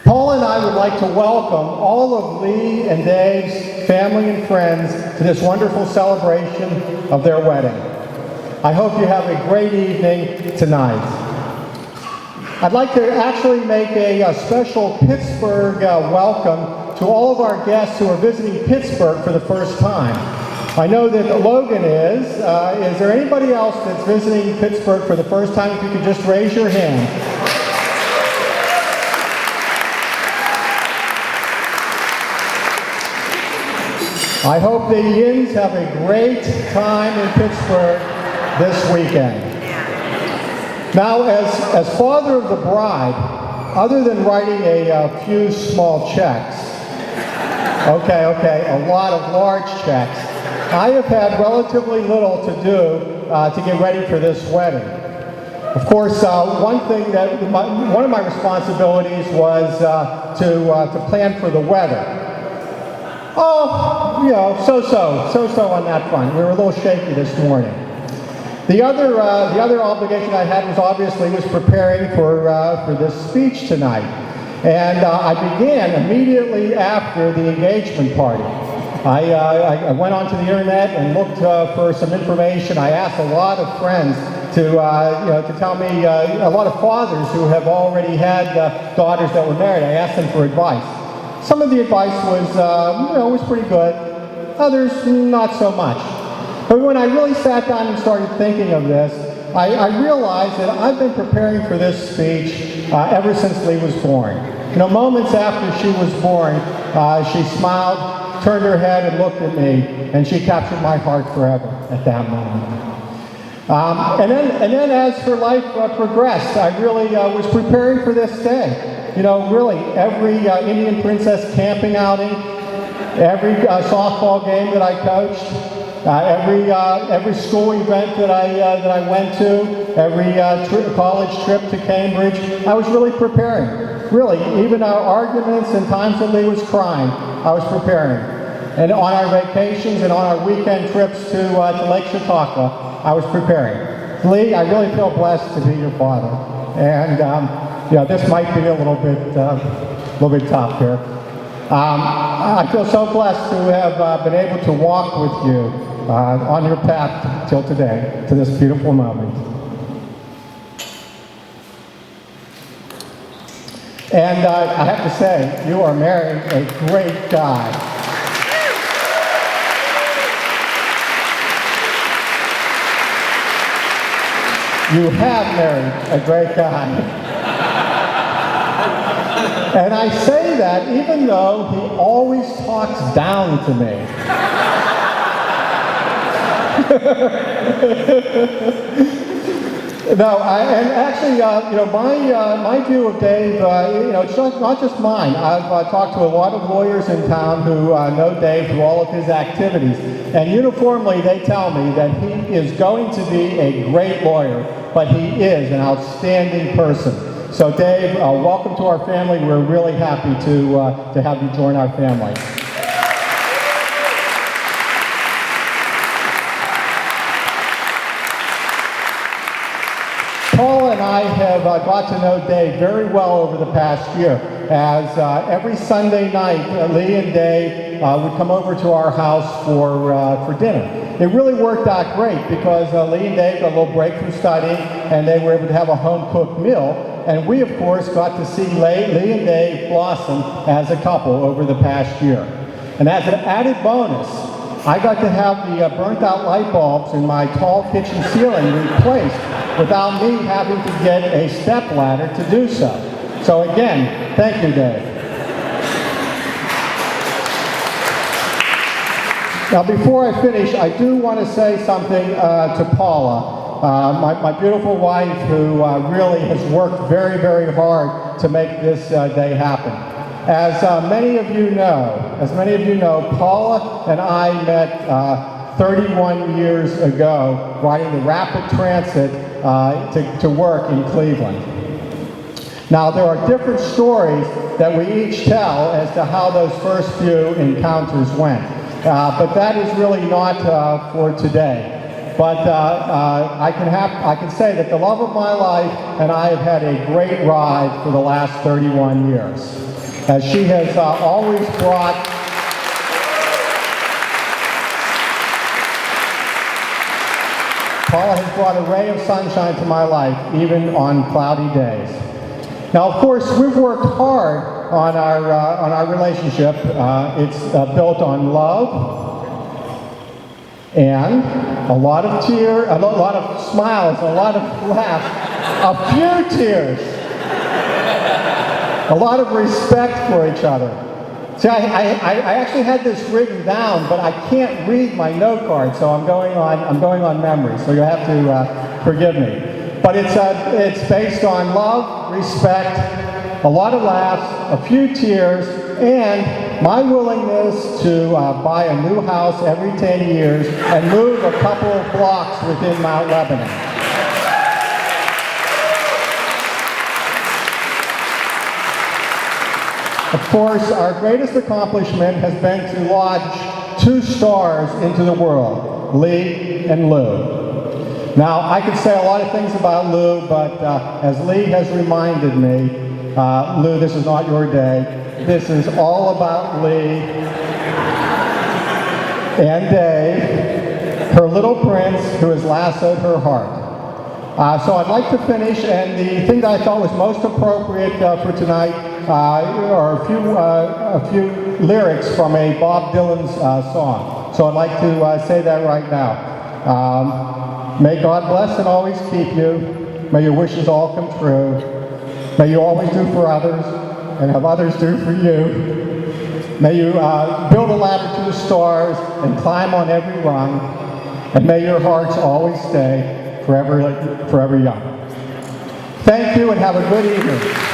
Paul and I would like to welcome all of Lee and Dave's family and friends to this wonderful celebration of their wedding. I hope you have a great evening tonight. I'd like to actually make a special Pittsburgh welcome to all of our guests who are visiting Pittsburgh for the first time. I know that Logan is. Is there anybody else that's visiting Pittsburgh for the first time? If you could just raise your hand. I hope the Yins have a great time in Pittsburgh this weekend. Now, as father of the bride, other than writing a few small checks, a lot of large checks, I have had relatively little to do to get ready for this wedding. Of course, one of my responsibilities was to plan for the weather. Oh, so on that front. We were a little shaky this morning. The other obligation I had was preparing for this speech tonight, and I began immedately after the engagement party. I went onto the internet and looked for some information. I asked a lot of friends to tell me, a lot of fathers who have already had daughters that were married. I asked them for advice. Some of the advice was pretty good. Others, not so much. But when I really sat down and started thinking of this, I realized that I've been preparing for this speech ever since Lee was born. Moments after she was born, she smiled, turned her head and looked at me, and she captured my heart forever at that moment. And then as her life progressed, I really was preparing for this day. Really, every Indian Princess camping outing, every softball game that I coached, every school event that I went to, every college trip to Cambridge, I was really preparing. Really, even our arguments and times when Lee was crying, I was preparing. And on our vacations and on our weekend trips to Lake Chautauqua, I was preparing. Lee, I really feel blessed to be your father. And this might be a little bit tough here. I feel so blessed to have been able to walk with you on your path till today, to this beautiful moment. And I have to say, you are marrying a great guy. You have married a great guy. And I say that even though he always talks down to me. My view of Dave, it's not just mine. I've talked to a lot of lawyers in town who know Dave through all of his activities. And uniformly, they tell me that he is going to be a great lawyer, but he is an outstanding person. So Dave, welcome to our family. We're really happy to have you join our family. Paul and I have got to know Dave very well over the past year, as every Sunday night, Lee and Dave would come over to our house for dinner. It really worked out great because Lee and Dave got a little break from studying, and they were able to have a home-cooked meal. And we, of course, got to see Lee and Dave blossom as a couple over the past year. And as an added bonus, I got to have the burnt-out light bulbs in my tall kitchen ceiling replaced without me having to get a stepladder to do so. So again, thank you, Dave. Now, before I finish, I do want to say something to Paula. My beautiful wife, who really has worked very, very hard to make this day happen. As many of you know, Paula and I met 31 years ago riding the rapid transit to work in Cleveland. Now, there are different stories that we each tell as to how those first few encounters went. But that is really not for today. But I can say that the love of my life and I have had a great ride for the last 31 years. as she has always brought Paula has brought a ray of sunshine to my life, even on cloudy days. Now, of course, we've worked hard on our relationship. It's built on love and a lot of tears, a lot of smiles, a lot of laughs, a few tears, a lot of respect for each other. See, I actually had this written down, but I can't read my note card, so I'm going on memory. So you'll have to forgive me. But it's based on love, respect, a lot of laughs, a few tears, and my willingness to buy a new house every 10 years and move a couple of blocks within Mount Lebanon. Of course, our greatest accomplishment has been to launch 2 stars into the world, Lee and Lou. Now, I could say a lot of things about Lou, but as Lee has reminded me, Lou, this is not your day. This is all about Lee and Dave, her little prince who has lassoed her heart. So I'd like to finish, and the thing that I thought was most appropriate for tonight are a few lyrics from a Bob Dylan's song. So I'd like to say that right now. May God bless and always keep you. May your wishes all come true. May you always do for others and have others do for you. May you build a ladder to the stars and climb on every rung. And may your hearts always stay forever young. Thank you and have a good evening.